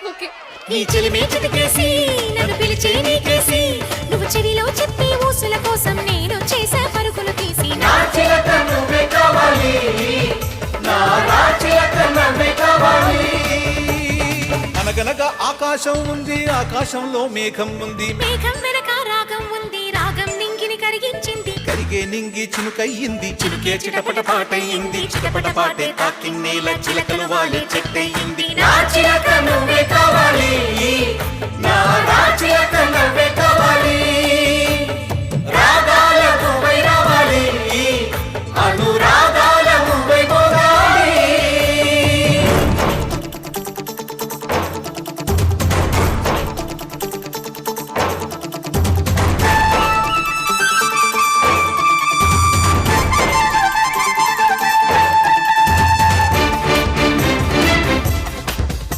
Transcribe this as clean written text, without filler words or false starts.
Okay. నీ చెలిమే చిటికేసి నన్ను పిలిచే నీకేసి నువ్వు చెవిలో చెప్పే ఊసుల కోసం నేను చేసే పరుగులు తీసి నా చిలక నువ్వే కావాలి నా చిలక నువ్వే కావాలి. అనగనగా ఆకాశం ఉంది, ఆకాశంలో మేఘం ఉంది, మేఘం వెనక రాగం ఉంది, రాగం నింగిని కరిగించింది, కరిగే నింగి చినుకయ్యింది, చినుకే చిటపట పాటయింది, చిటపట పాటే తాకి నేల చిలకలు వాలే చెట్టయింది. నా